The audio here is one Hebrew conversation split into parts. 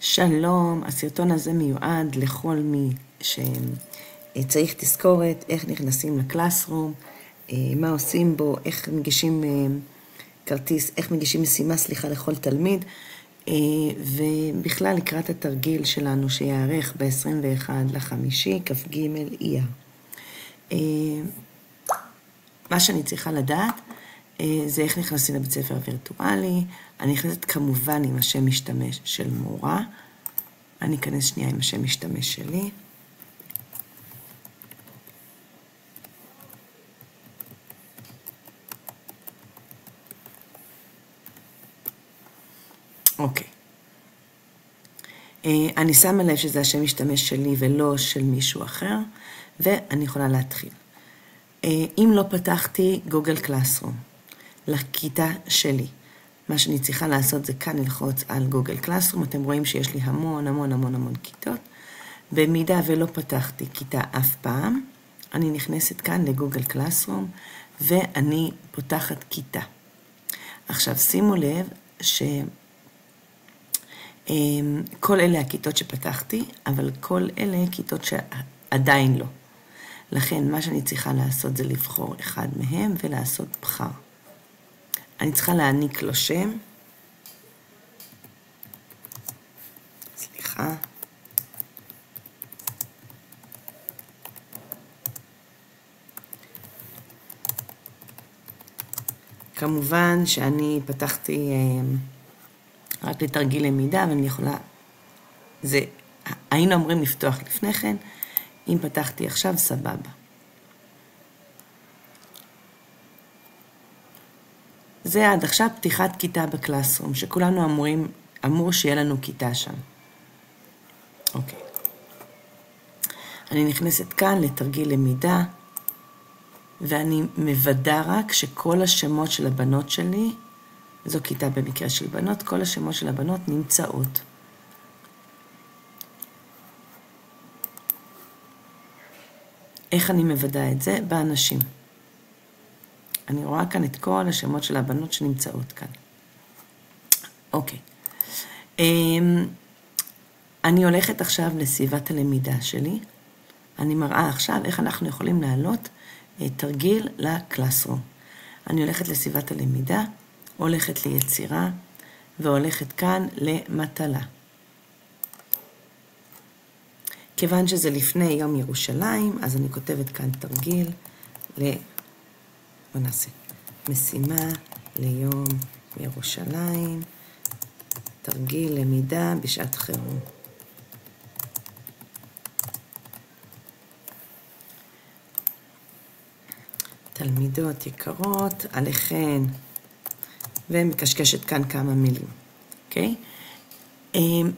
שלום, הסרטון הזה מיועד לכל מי שצריך תזכורת, איך נכנסים לקלאסרום, מה עושים בו, איך מגישים כרטיס, איך מגישים משימה, לכל תלמיד, ובכלל לקראת התרגיל שלנו שיערך ב-21/5, כ"ג אייר. מה שאני צריכה לדעת זה איך נכנסים לבית ספר וירטואלי. אני נכנסת כמובן עם השם משתמש של מורה. אני אכנס שנייה עם השם משתמש שלי. אוקיי. אני שמה לב שזה השם משתמש שלי ולא של מישהו אחר, ואני יכולה להתחיל. אם לא פתחתי גוגל קלאסרום לכיתה שלי, מה שאני צריכה לעשות זה כאן ללחוץ על גוגל קלאסרום. אתם רואים שיש לי המון כיתות. במידה ולא פתחתי כיתה אף פעם, אני נכנסת כאן לגוגל קלאסרום ואני פותחת כיתה. עכשיו שימו לב כל אלה הכיתות שפתחתי, אבל כל אלה כיתות שעדיין לא. לכן מה שאני צריכה לעשות זה לבחור אחד מהם ולעשות בחר. אני צריכה להעניק לו שם. סליחה. כמובן שאני פתחתי רק לתרגיל למידה, ואני יכולה, היינו אמורים לפתוח לפני כן, אם פתחתי עכשיו סבבה. זה עד עכשיו פתיחת כיתה בקלאסרום, שכולנו אמור שיהיה לנו כיתה שם. אוקיי. אני נכנסת כאן לתרגיל למידה, ואני מוודא רק שכל השמות של הבנות שלי, זו כיתה במקרה של בנות, כל השמות של הבנות נמצאות. איך אני מוודא את זה? באנשים. אני רואה כאן את כל השמות של הבנות שנמצאות כאן. אוקיי. אני הולכת עכשיו לסביבת הלמידה שלי. אני מראה עכשיו איך אנחנו יכולים להעלות תרגיל לקלאסרום. אני הולכת לסביבת הלמידה, הולכת ליצירה, והולכת כאן למטלה. כיוון שזה לפני יום ירושלים, אז אני כותבת כאן תרגיל בוא נעשה משימה ליום ירושלים, תרגיל למידה בשעת חירום. תלמידות יקרות, עליכן, ומקשקשת כאן כמה מילים, אוקיי?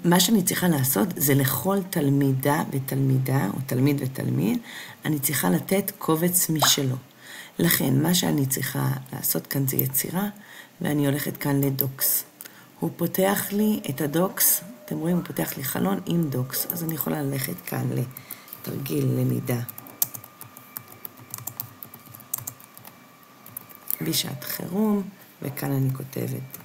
מה שאני צריכה לעשות זה לכל תלמידה ותלמידה, או תלמיד ותלמיד, אני צריכה לתת קובץ משלו. לכן, מה שאני צריכה לעשות כאן זה יצירה, ואני הולכת כאן לדוקס. הוא פותח לי את הדוקס, אתם רואים, הוא פותח לי חלון עם דוקס, אז אני יכולה ללכת כאן לתרגיל למידה. בשעת חירום, וכאן אני כותבת.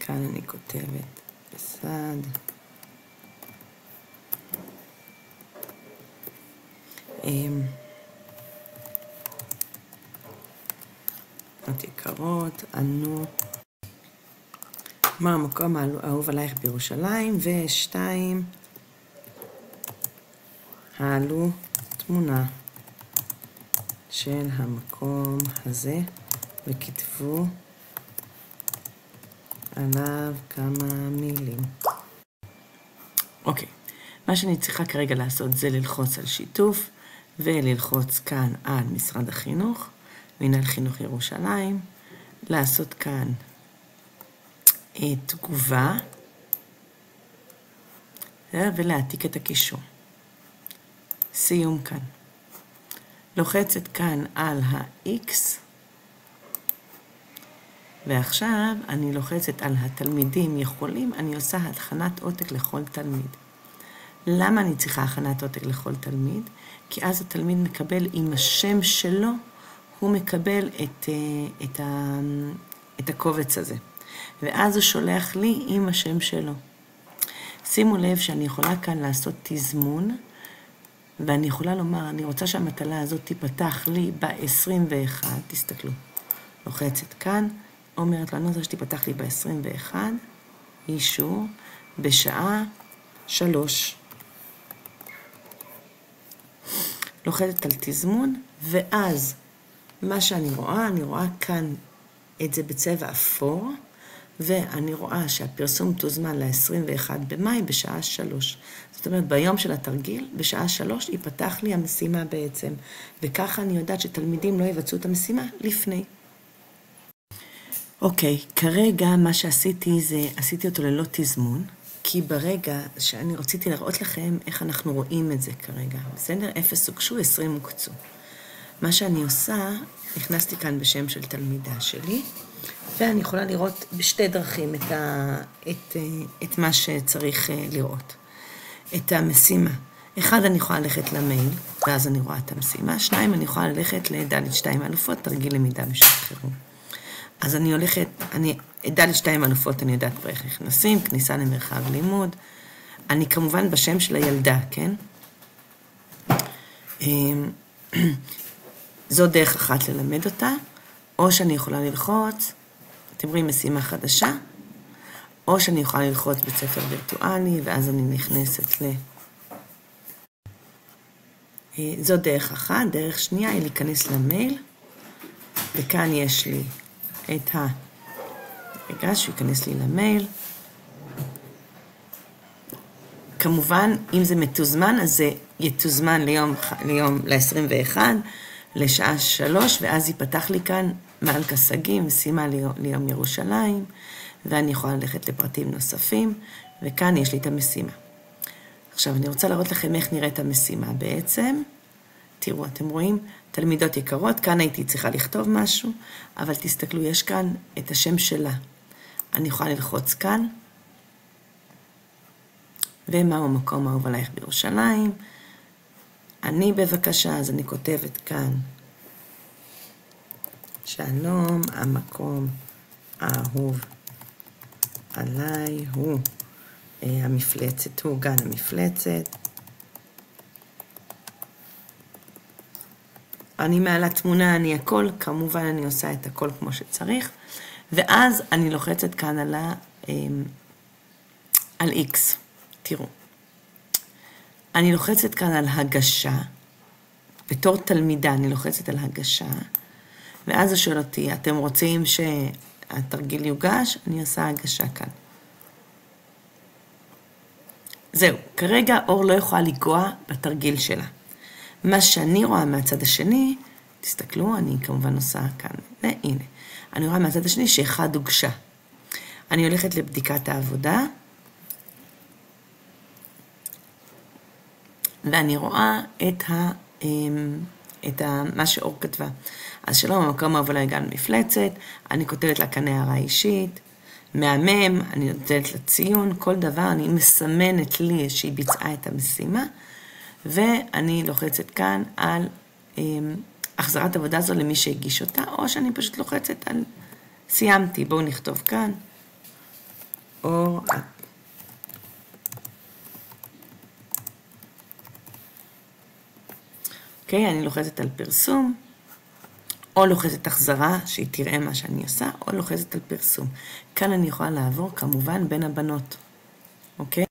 כאן אני כותבת בסד. את יקרות, ענו. מה המקום האהוב עלייך בירושלים? ו2, העלו תמונה של המקום הזה וכתבו עליו כמה מילים. אוקיי, מה שאני צריכה כרגע לעשות זה ללחוץ על שיתוף וללחוץ כאן על משרד החינוך, מינהל חינוך ירושלים, לעשות כאן תגובה ולהעתיק את הקישור. סיום כאן. לוחצת כאן על ה-X, ועכשיו אני לוחצת על התלמידים יכולים, אני עושה הכנת עותק לכל תלמיד. למה אני צריכה הכנת עותק לכל תלמיד? כי אז התלמיד מקבל עם השם שלו, הוא מקבל את הקובץ הזה. ואז הוא שולח לי עם השם שלו. שימו לב שאני יכולה כאן לעשות תזמון, ואני יכולה לומר, אני רוצה שהמטלה הזאת תיפתח לי ב-21, תסתכלו, לוחצת כאן, אומרת לו, אני רוצה שתיפתח לי ב-21, אישור, בשעה 3. לוחצת על תזמון, ואז מה שאני רואה, אני רואה כאן את זה בצבע אפור, ואני רואה שהפרסום תוזמן ל-21 במאי בשעה 3. זאת אומרת, ביום של התרגיל, בשעה 3, ייפתח לי המשימה בעצם, וככה אני יודעת שתלמידים לא יבצעו את המשימה לפני. אוקיי, כרגע מה שעשיתי זה, עשיתי אותו ללא תזמון, כי ברגע שאני רציתי להראות לכם איך אנחנו רואים את זה כרגע, בסדר? 0 הוגשו, 20 הוקצו. מה שאני עושה, נכנסתי כאן בשם של תלמידה שלי, ואני יכולה לראות בשתי דרכים את מה שצריך לראות. את המשימה. אחד, אני יכולה ללכת למייל, ואז אני רואה את המשימה. 2, אני יכולה ללכת לדלת 2 אלופות, תרגיל למידה בשעת חירום. אז אני הולכת, דלת 2 אלופות, אני יודעת כבר איך נכנסים, כניסה למרחב לימוד. אני כמובן בשם של הילדה, כן? זו דרך אחת ללמד אותה, או שאני יכולה ללחוץ, אתם רואים משימה חדשה, או שאני יכולה ללחוץ בית ספר וירטואלי, ואז אני נכנסת זו דרך אחת. דרך שנייה היא להיכנס למייל, וכאן יש לי את רגע שהוא ייכנס לי למייל. כמובן, אם זה מתוזמן, אז זה יתוזמן ל-21, לשעה 3, ואז ייפתח לי כאן מלכה שגיא, משימה ליום ירושלים, ואני יכולה ללכת לפרטים נוספים, וכאן יש לי את המשימה. עכשיו, אני רוצה להראות לכם איך נראית המשימה בעצם. תראו, אתם רואים, תלמידות יקרות, כאן הייתי צריכה לכתוב משהו, אבל תסתכלו, יש כאן את השם שלה. אני יכולה ללחוץ כאן, ומהו המקום האהוב עלייך בירושלים. אני בבקשה, אז אני כותבת כאן, שלום, המקום האהוב עליי הוא המפלצת, הוא גן המפלצת. אני מעלה תמונה, אני הכל, כמובן אני עושה את הכל כמו שצריך, ואז אני לוחצת כאן על X, תראו. אני לוחצת כאן על הגשה, בתור תלמידה אני לוחצת על הגשה, ואז הוא שואל אותי, אתם רוצים שהתרגיל יוגש? אני עושה הגשה כאן. זהו, כרגע אור לא יכולה לגוע בתרגיל שלה. מה שאני רואה מהצד השני, תסתכלו, אני כמובן עושה כאן, והנה. אני רואה מהצד השני שאחד הוגשה. אני הולכת לבדיקת העבודה, ואני רואה מה שאור כתבה. אז שלום, המקום האהוב עליי גן מפלצת, אני כותבת לה כאן הערה אישית, מהמם, אני נותנת לה ציון, כל דבר, אני מסמנת לי שהיא ביצעה את המשימה, ואני לוחצת כאן על החזרת עבודה זו למי שהגיש אותה, או שאני פשוט לוחצת על סיימתי. בואו נכתוב כאן, אור, אוקיי, אני לוחצת על פרסום, או לוחצת החזרה, שהיא תראה מה שאני עושה, או לוחצת על פרסום. כאן אני יכולה לעבור כמובן בין הבנות, אוקיי?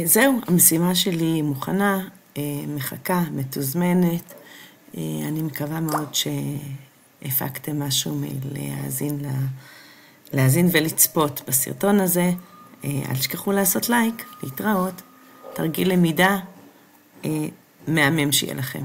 זהו, המשימה שלי מוכנה, מחכה, מתוזמנת. אני מקווה מאוד שהפקתם משהו להאזין ולצפות בסרטון הזה. אל תשכחו לעשות לייק, להתראות, תרגיל למידה, מהמם שיהיה לכם.